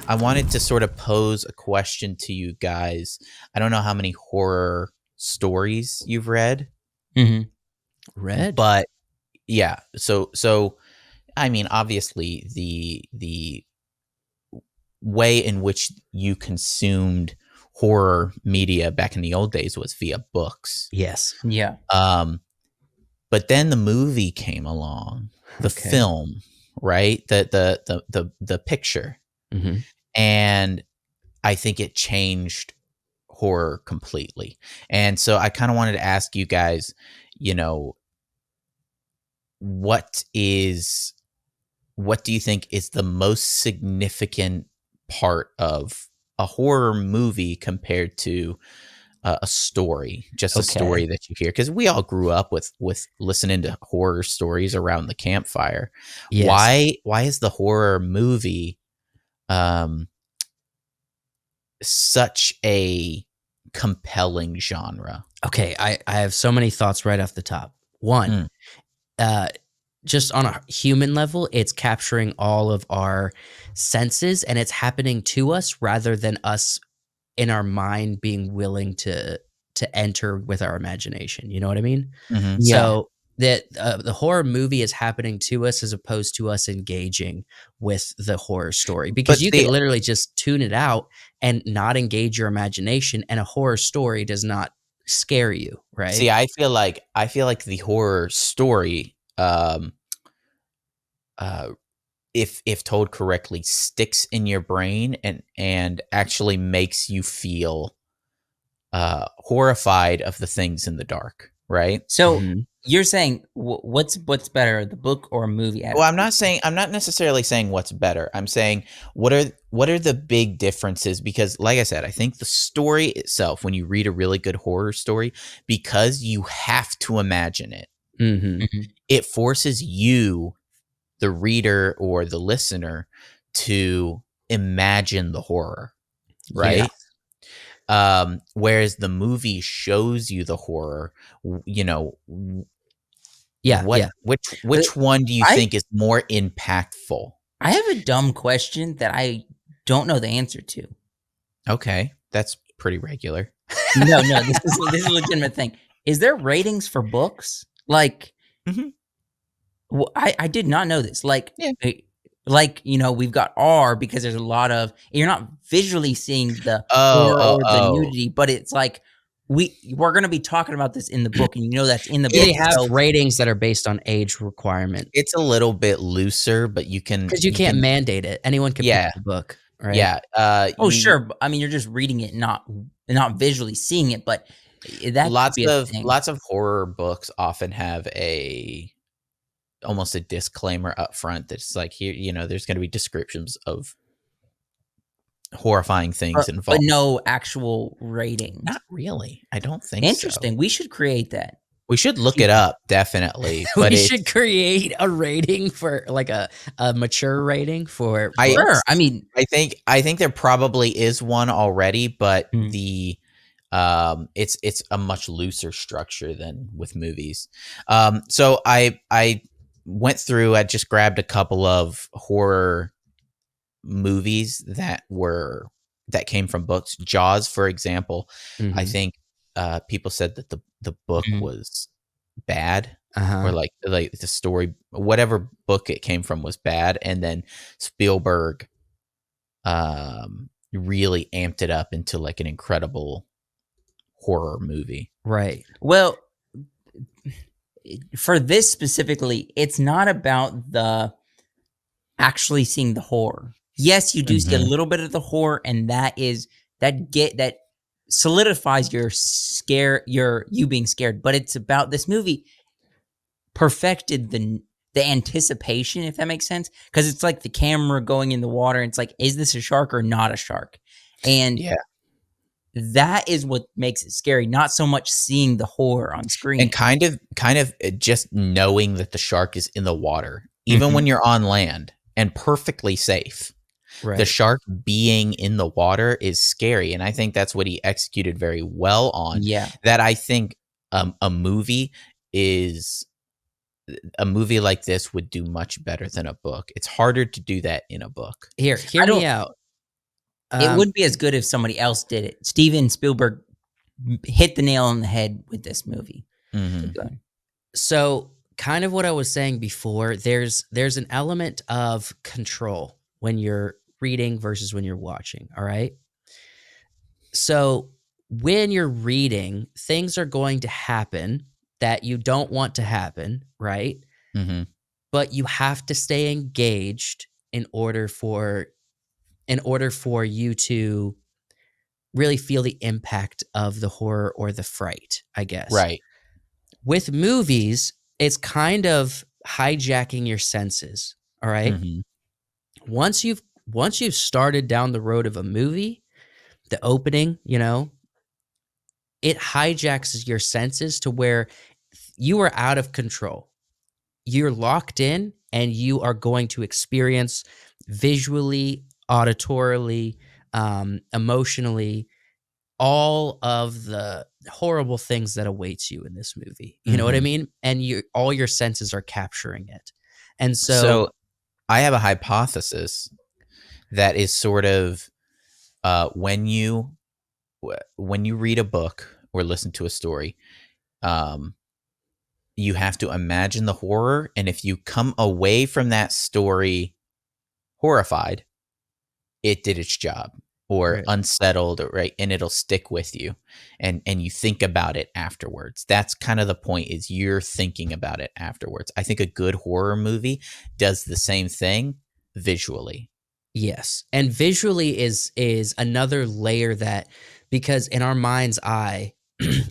I wanted to sort of pose a question to you guys. I don't know how many horror stories you've read, Mm-hmm. Red? but yeah. So I mean, obviously the way in which you consumed horror media back in the old days was via books. Yes. Yeah. But then the movie came along, the Okay. film, right? The picture. Mm-hmm. And I think it changed horror completely. And so I kind of wanted to ask you guys, you know, what do you think is the most significant part of a horror movie compared to a story, just a story Okay. that you hear? Because we all grew up with listening to horror stories around the campfire. Yes. Why is the horror movie um, such a compelling genre? Okay. I have so many thoughts right off the top. One, Mm, uh, just on a human level, it's capturing all of our senses and it's happening to us rather than us in our mind being willing to enter with our imagination. You know what I mean? mhm. Yeah. So that the horror movie is happening to us as opposed to us engaging with the horror story But because you could see, literally just tune it out and not engage your imagination and a horror story does not scare you, right? I feel like the horror story, uh, if told correctly, sticks in your brain and actually makes you feel horrified of the things in the dark, right? So Mhm. you're saying what's better, the book or a movie Well, adaptation? I'm not necessarily saying what's better. I'm saying what are the big differences? Because, like I said, I think the story itself, when you read a really good horror story, because you have to imagine it, Mhm. Mhm. it forces you, the reader or the listener, to imagine the horror, Yeah. right? Whereas the movie shows you the horror. You know, Yeah, yeah. Uh, which one do you I think is more impactful? I have a dumb question that I don't know the answer to. Okay, that's pretty regular. No, this is a legitimate thing. Is there ratings for books? Like, Mhm. I did not know this. Yeah. We've got R because there's a lot of you're not visually seeing the Oh, horror oh, or the oh. nudity, but it's like we're gonna be talking about this in the book, and you know that's in the They book. It's have So ratings that are based on age requirement it's a little bit looser, but you can because you can't can mandate it. Anyone can pick yeah, the book, right? yeah. oh sure, I mean you're just reading it, not visually seeing it, but that could be a thing. Lots of horror books often have a almost a disclaimer up front that's like, here, there's going to be descriptions of horrifying things But involved. no actual ratings. Not really. I don't think so. Interesting. We should create that. We should look it up, definitely. But We it's should create a rating for like a mature rating for I Sure. books. I mean, I think there probably is one already, but Hmm. it's a much looser structure than with movies. So I went through. I just grabbed a couple of horror movies that came from books. Jaws, for example. I Mhm. think people said that the book Mhm. was bad, or Uh-huh. like the story, whatever book it came from, was bad, and then Spielberg really amped it up into like an incredible horror movie. Right. Well, for this specifically, it's not about the actually seeing the horror. Yes, you do see a Mhm. little bit of the horror, and that solidifies your you being scared. But it's about this movie perfected the anticipation, if that makes sense, because it's like the camera going in the water. And it's like, is this a shark or not a shark? And Yeah, that is what makes it scary, not so much seeing the horror on and screen. kind of just knowing that the shark is in the water, even Mhm. when you're on land and perfectly safe. The Right. shark being in the water is scary, and I think that's what he executed very well on. Yeah. That I think a is movie like this would do much better than a book. It's harder to do that in a book. Here, I hear me don't out. It would be as good if somebody else did it. Steven Spielberg hit the nail on the head with this movie. Mhm. Go ahead. So kind of what I was saying before, there's an element of control when you're reading versus when you're watching. All right. So when you're reading, things are going to happen that you don't want to happen, right? Mhm. But you have to stay engaged in order for you to really feel the impact of the horror or the fright, I guess. Right. With movies, it's kind of hijacking your senses, all right? Mhm. Once you've started down the road of a movie, the opening, it hijacks your senses to where you are out of control. You're locked in and you are going to experience visually, auditorily, emotionally, all of the horrible things that awaits you in this movie. You know what I Mhm. mean? And all your senses are capturing it. And so So I have a hypothesis that is sort of when you read a book or listen to a story, um, you have to imagine the horror, and if you come away from that story horrified, it did its job, or right. unsettled, or right, and it'll stick with you, and you think about it afterwards. That's kind of the point, is you're thinking about it afterwards. I think a good horror movie does the same thing visually. Yes. And visually is another layer that, because in our mind's eye,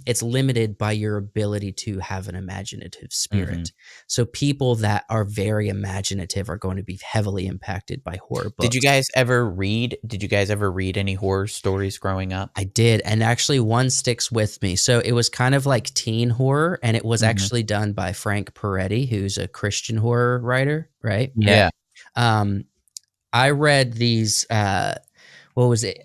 it's limited by your ability to have an imaginative Hmm. spirit. So people that are very imaginative are going to be heavily impacted by horror Did you books. guys ever read? Did you guys ever read any horror stories growing up? I did, and actually one sticks with me. So it was kind of like teen horror, and it was Hmm. actually done by Frank Peretti, who's a Christian horror writer, right? Yeah. Yeah. Um, I read these. What was it?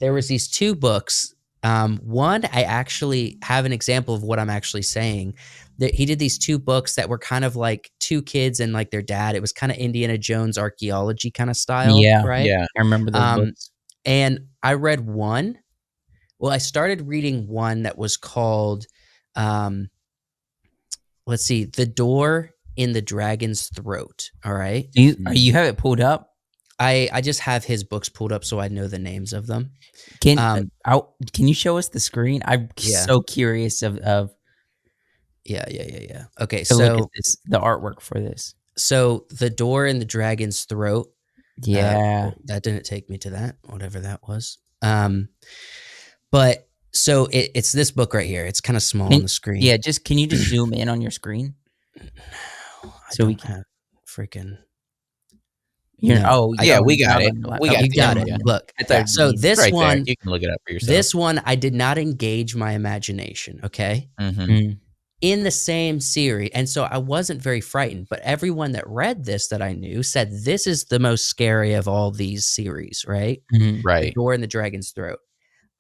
There was these two books. One, I actually have an example of what I'm actually saying. That he did these two books that were kind of like two kids and like their dad. It was kind of Indiana Jones archaeology kind of style, Yeah. right? Yeah. I remember those Um, books. and I read one. Well, I started reading one that was called, um, let's see, The Door in the Dragon's Throat. All right. You have it pulled up? I just have his books pulled up so I know the names of them. Can Um, can you show us the screen? I'm Yeah. so curious of Yeah. Okay, to look at so the artwork for this. The Door in the Dragon's Throat. Yeah. That didn't take me to that, whatever that was. But so it's this book right here. It's kind of small on the screen. Yeah, can you just zoom in on your screen? No, I So we don't can- have freaking. You're, No, oh, Yeah, we you're got not it. on your We laptop. got you the got it. idea. Look, I thought so it'd be- this Right there. one, You can look it up for yourself. this one, I did not engage my imagination. Okay. Hmm. Mm. In the same series. And so I wasn't very frightened, but everyone that read this that I knew said this is the most scary of all these series, right? Mhm. The Right. Door in the Dragon's Throat.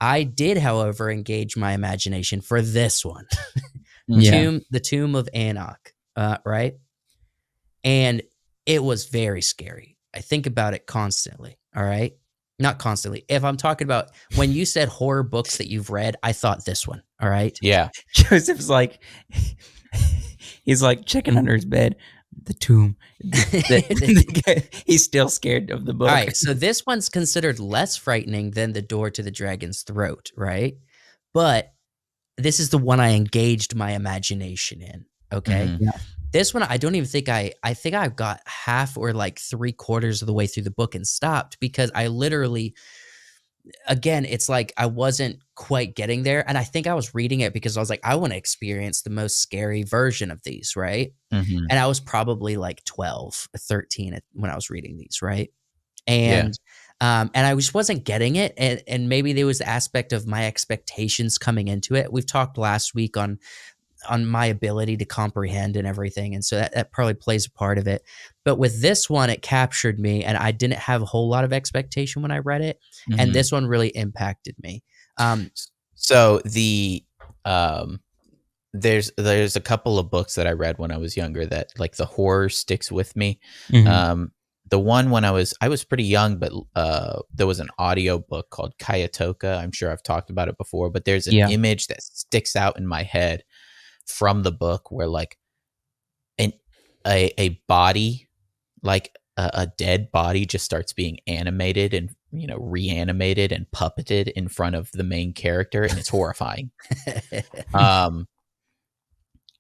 I did, however, engage my imagination for this one. Yeah. The Tomb of Anak, right? And it was very scary. I think about it constantly, all right? Not constantly. If I'm talking about when you said horror books that you've read, I thought this one, all right? Yeah. Joseph's like, he's like checking under his bed. The tomb. He's still scared of the book. All right, so this one's considered less frightening than The Door to the Dragon's Throat, right? But this is the one I engaged my imagination in, okay? Mhm. Yeah. This one, I don't even think I think I got half or like 3/4 of the way through the book and stopped because I literally, again, it's like I wasn't quite getting there. And I think I was reading it because I was like, I want to experience the most scary version of these, right? Mhm. And I was probably like 12 or 13 when I was reading these, right? Yeah. And I just wasn't getting it. And maybe there was the aspect of my expectations coming into it. We've talked last week on my ability to comprehend and everything. And so that probably plays a part of it. But with this one, it captured me and I didn't have a whole lot of expectation when I read it. And Mhm. this one really impacted me. So there's a couple of books that I read when I was younger that, like, the horror sticks with me. Mhm. the one when I was pretty young, but there was an audio book called Kayatoka. I'm sure I've talked about it before, but there's an Yeah. image that sticks out in my head from the book where like an a body, like a dead body, just starts being animated and reanimated and puppeted in front of the main character, and it's horrifying. Um,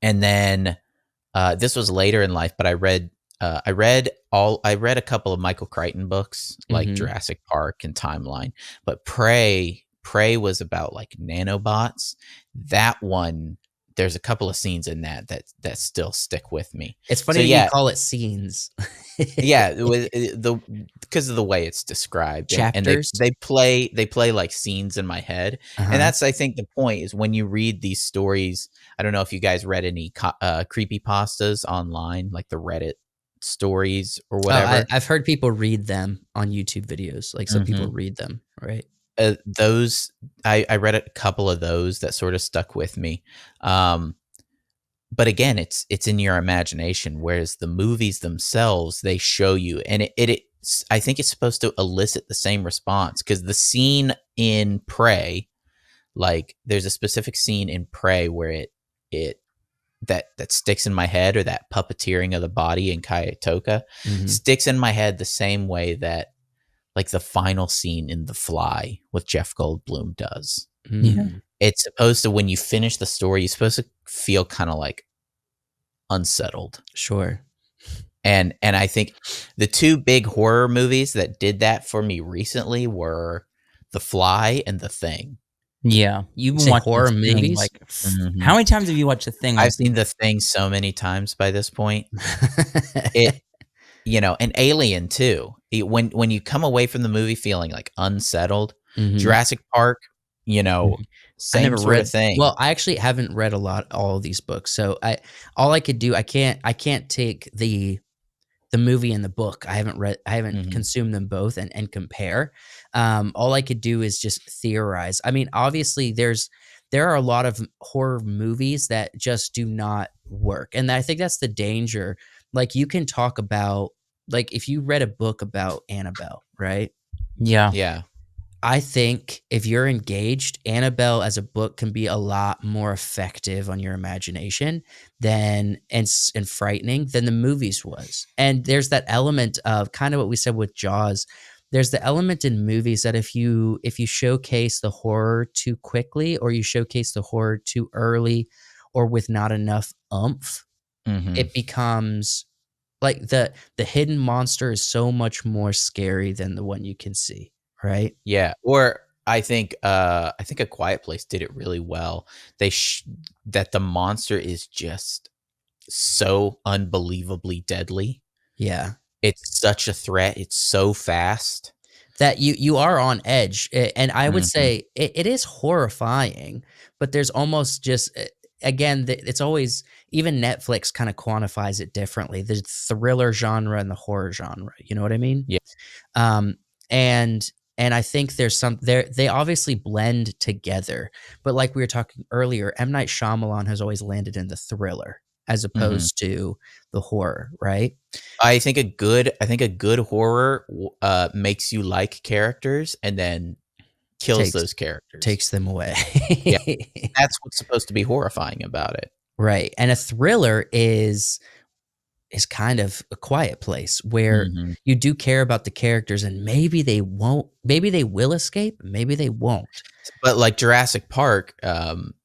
and then this was later in life, but I read a couple of Michael Crichton books like Mhm. Jurassic Park and Timeline, but Prey was about like nanobots. That one, there's a couple of scenes in that still stick with me. It's So funny that you yeah, call it scenes. yeah, the because of the way it's described, and Chapters. they play like scenes in my head, and Uh-huh. that's I think the point is when you read these stories. I don't know if you guys read any creepy pastas online, like the Reddit stories or Oh, whatever. I've heard people read them on YouTube videos. Like some people hmm read them, right? Those I read a couple of those that sort of stuck with me. But again, it's in your imagination, whereas the movies themselves they show you, and I think it's supposed to elicit the same response because the scene in Prey, like there's a specific scene in Prey where it that sticks in my head, or that puppeteering of the body in Kayatoka Mhm. sticks in my head the same way that like the final scene in The Fly with Jeff Goldblum does. Yeah. Mm. It's supposed to, when you finish the story, you're supposed to feel kind of like unsettled. Sure. And I think the two big horror movies that did that for me recently were The Fly and The Thing. Yeah. You've You been say watching horror this thing movies? like how many times have you watched the thing on I've seen The Thing so many times by this point. It and Alien too. When you come away from the movie feeling like unsettled, Mhm. Jurassic Park, Mhm. I same never sort of read thing. well, I actually haven't read all of these books. So all I could do, I can't take the movie and the book. I haven't Mhm. consumed them both and compare. All I could do is just theorize. I mean, obviously there are a lot of horror movies that just do not work. And I think that's the danger. Like you can talk about like if you read a book about Annabelle, right? Yeah. Yeah. I think if you're engaged, Annabelle as a book can be a lot more effective on your imagination and frightening than the movies was. And there's that element of kind of what we said with Jaws. There's the element in movies that if you showcase the horror too quickly or you showcase the horror too early or with not enough oomph, Mhm. it becomes like the hidden monster is so much more scary than the one you can see, right? Yeah, or I think A Quiet Place did it really well. That the monster is just so unbelievably deadly. Yeah. It's such a threat. It's so fast. That you are on edge, and I would Mhm. say it is horrifying, but there's almost just again, it's always even Netflix kinda quantifies it differently, the thriller genre and the horror genre, you know what I mean? Yeah. Um, and and I think there's they obviously blend together, but like we were talking earlier, M. Night Shyamalan has always landed in the thriller as Mhm. opposed to the horror, right? I think a good horror makes you like characters and then kills Takes those characters. takes them away. Yeah, that's what's supposed to be horrifying about it. Right, and a thriller is kind of a quiet place where Mhm. you do care about the characters and maybe they will escape, maybe they won't. But like Jurassic Park,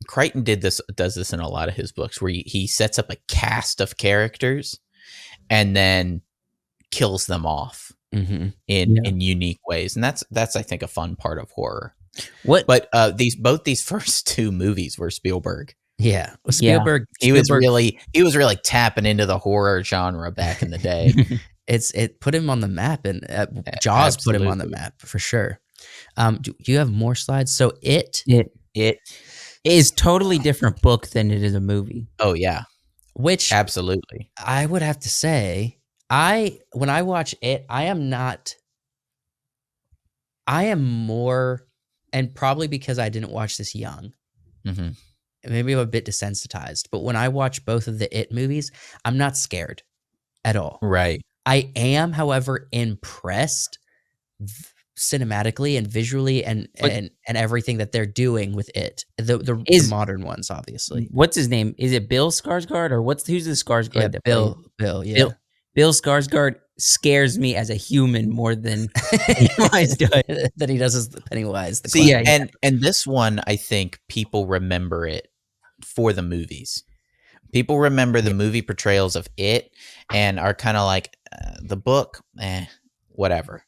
Crichton does this in a lot of his books where he sets up a cast of characters and then kills them off Mhm. Yeah. in unique ways, and that's I think a fun part of horror. What But these first two movies were Spielberg. Yeah, well, Yeah. He was really tapping into the horror genre back in the day. it put him on the map and, Jaws put him on the Absolutely. map for sure. Do you have more slides? So It It is totally different book than it is a movie. Oh yeah, which absolutely. I would have to say, when I watch it, I am more and probably because I didn't watch this young, Mhm. maybe I'm a bit desensitized, but when I watch both of the It movies, I'm not scared at all. Right. I am, however, impressed cinematically and visually But and everything that they're doing with it. The is modern ones, obviously. what's his name? Is it Bill Skarsgård or who's the Yeah, Skarsgård that plays Bill, yeah. Bill Skarsgård scares me as a human more than Pennywise does. That he does as the Pennywise, the See, Yeah, clown. and this one, I think people remember it for the movies. People remember the Yeah. movie portrayals of it and are kind of like the book, whatever.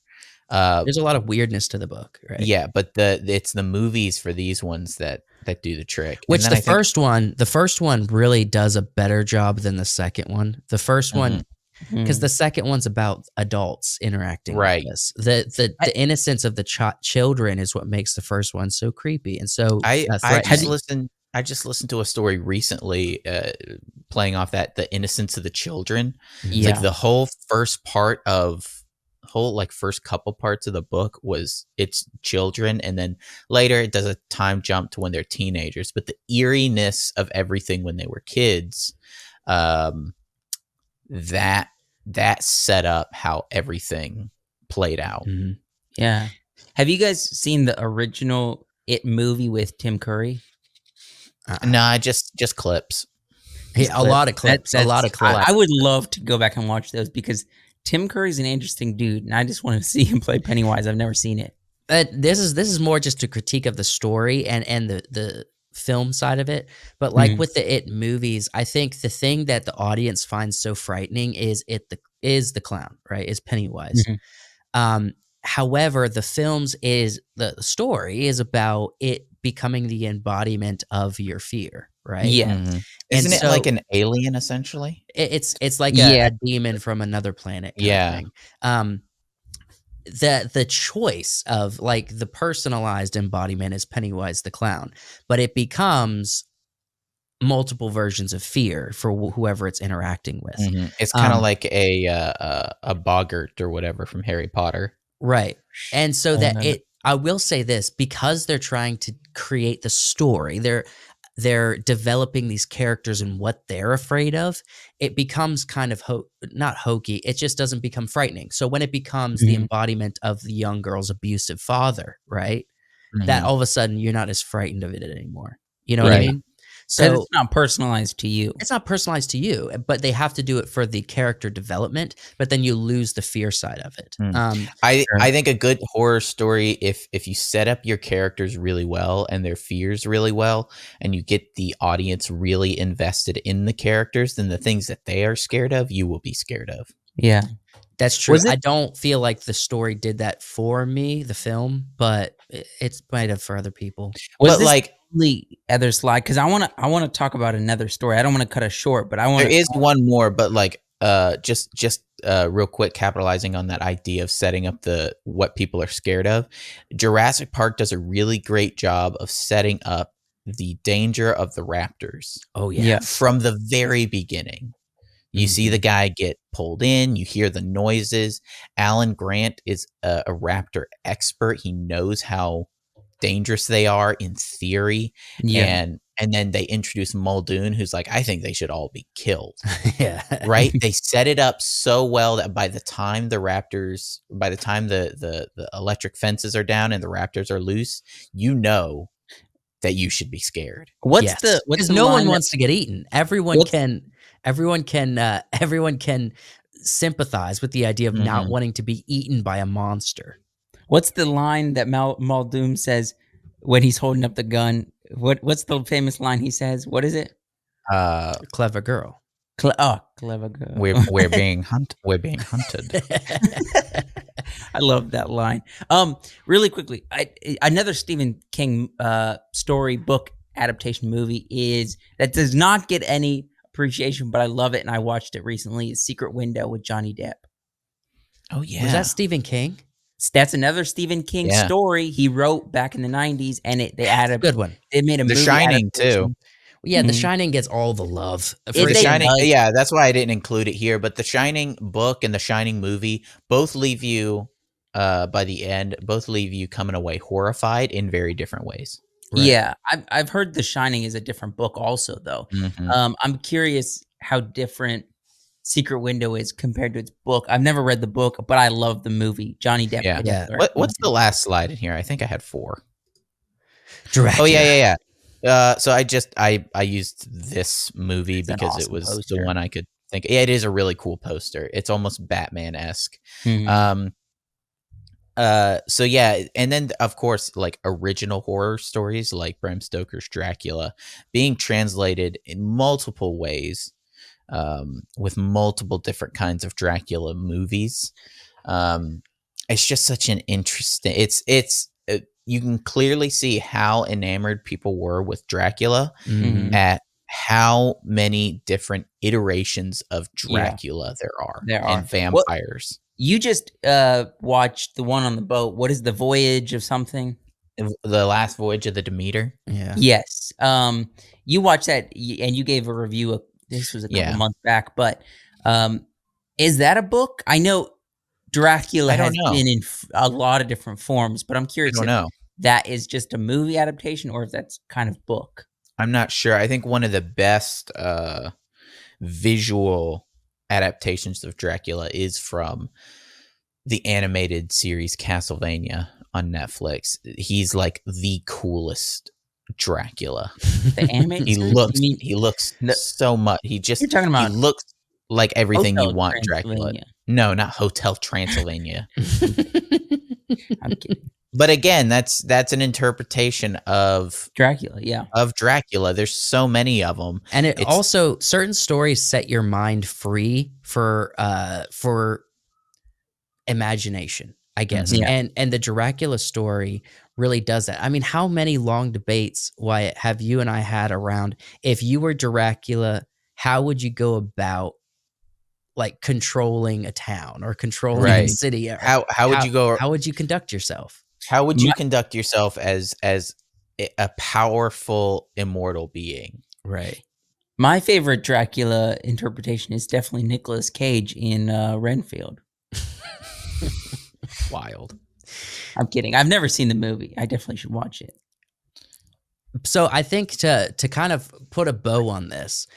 There's a lot of weirdness to the book, right? Yeah, but it's the movies for these ones that do the trick. Which and then the I think, first one really does a better job than the second one. The first one, because Mhm. the second one's about adults interacting Right. with this. The innocence of the children is what makes the first one so creepy and so I threatening. just listened to a story recently, playing off that the innocence of the children. Mhm. Like Yeah. the first couple parts of the book was it's children, and then later it does a time jump to when they're teenagers. But the eeriness of everything when they were kids, um, that set up how everything played out. Mhm. Yeah. Have you guys seen the original It movie with Tim Curry? Nah, just clips. Yeah, a lot of clips. A lot of clips. I would love to go back and watch those because Tim Curry's an interesting dude, and I just want to see him play Pennywise. I've never seen it. This is more just a critique of the story and the film side of it. But like Mhm. with the It movies, I think the thing that the audience finds so frightening is the clown, right? Is Pennywise. Mhm. However, the story is about it becoming the embodiment of your fear, right? Yeah. Mhm. And Isn't it like so an alien essentially? it's like Yeah. a demon from another planet kind of Yeah. thing. The choice of like the personalized embodiment is Pennywise the clown, but it becomes multiple versions of fear for whoever it's interacting with. Mhm. It's kind of Um, like a boggart or whatever from Harry Potter. right. And so that Uh, I will say this, because they're trying to create the story, they're developing these characters and what they're afraid of, it becomes kind of not hokey, it just doesn't become frightening. So when it becomes the Mhm. embodiment of the young girl's abusive father, right? That Mhm. all of a sudden you're not as frightened of it anymore. You know what I Right. mean? Because So it's not personalized to you. it's not personalized to you, but they have to do it for the character development, but then you lose the fear side of it. Mm. Sure. I think a good horror story, if you set up your characters really well and their fears really well, and you get the audience really invested in the characters, then the things that they are scared of, you will be scared of. Yeah. That's true. Was I it? don't feel like the story did that for me, the film, but it's might have for other people. Was But this like the other slide? Because I wanna talk about another story. I don't want to cut us short, but I want there to. is one more, but like just real quick, capitalizing on that idea of setting up the what people are scared of. Jurassic Park does a really great job of setting up the danger of the raptors Oh yeah. Yeah. from the very beginning. You see the guy get pulled in, you hear the noises. Alan Grant is a raptor expert. He knows how dangerous they are in theory. Yeah. And then they introduce Muldoon, who's like, I think they should all be killed. Yeah. Right? They set it up so well that by the time the the electric fences are down and the raptors are loose, you know that you should be scared. What's Yes. the what's Because the no one line that- wants to get eaten. Everyone What's- can sympathize with the idea of not Mhm. wanting to be eaten by a monster. What's the line that Muldoon says when he's holding up the gun? What's the famous line he says? What is it? Uh, Clever girl. Clever girl. we're being hunted. I love that line. Really quickly, another Stephen King story book adaptation movie is that does not get any appreciation, but I love it and I watched it recently. Is Secret Window with Johnny Depp. Oh yeah. Was that Stephen King? That's another Stephen King Yeah. story he wrote back in the 90s, and they added Good one. They made a The movie Shining, adaptation. too. Yeah, The Mhm. Shining gets all the love. It The they Shining, does. yeah, that's why I didn't include it here. But the Shining book and the Shining movie both leave you, by the end, both leave you coming away horrified in very different ways. Right. Yeah, I've heard The Shining is a different book also though. Mhm. I'm curious how different Secret Window is compared to its book. I've never read the book, but I love the movie. Johnny Depp. Yeah. would Yeah. definitely What's recommend the last slide in here? I think I had 4. Dracula. Oh yeah. So I used this movie It's an because it awesome was the poster. one I could think. Yeah, it is a really cool poster. It's almost Batman-esque. Mhm. So yeah, and then of course like original horror stories like Bram Stoker's Dracula being translated in multiple ways, with multiple different kinds of Dracula movies. It's just such an interesting. You can clearly see how enamored people were with Dracula Mhm. at how many different iterations of Yeah. Dracula there are There and are. vampires. You just watched the one on the boat. What is the Voyage of something? The Last Voyage of the Demeter. Yeah. Yes. You watched that and you gave a review of this was a couple Yeah. months back, but is that a book? I know Dracula I don't has know. been in a lot of different forms, but I'm I curious don't if know. that is just a movie adaptation or if that's kind of book. I'm not sure. I think one of the best visual adaptations of Dracula is from the animated series Castlevania on Netflix. He's like the coolest Dracula. The animated He series? looks You mean he looks No. so much. He you're talking he about looks like everything you Hotel want Dracula. Transylvania. No, not Hotel Transylvania. I'm kidding. But again, that's an interpretation of Dracula, yeah. Dracula. There's so many of them. And it It's- also certain stories set your mind free for imagination, I guess. Mhm. Yeah. And the Dracula story really does that. I mean, how many long debates, Wyatt, have you and I had around if you were Dracula, how would you go about like controlling a town or controlling a Right. city? Or How would you go? How would you conduct yourself? How would you My- conduct yourself as a powerful immortal being? Right. My favorite Dracula interpretation is definitely Nicolas Cage in Renfield. Wild. I'm kidding. I've never seen the movie. I definitely should watch it. So I think to kind of put a bow on this,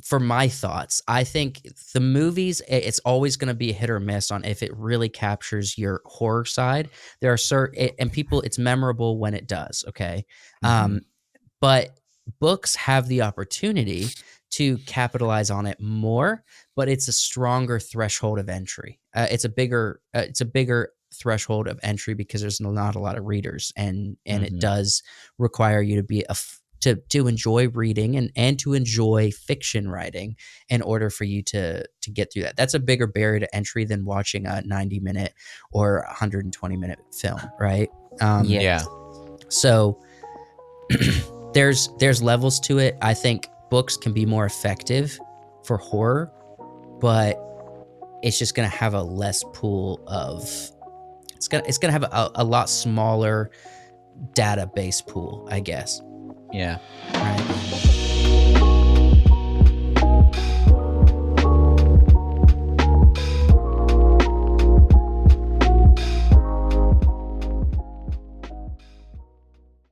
for my thoughts, I think the movies, it's always going to be a hit or miss on if it really captures your horror side. There are certain, and people, it's memorable when it does. Okay. Mhm. But books have the opportunity to capitalize on it more, but it's a stronger threshold of entry. It's a bigger threshold of entry because there's not a lot of readers, and it Mhm. does require you to be to enjoy reading and to enjoy fiction writing in order for you to get through that. That's a bigger barrier to entry than watching a 90-minute or 120-minute film, right? Yeah. Yeah. So there's levels to it. I think books can be more effective for horror, but it's just gonna have a less pool of. It's gonna have a lot smaller database pool, I guess. Yeah. Right.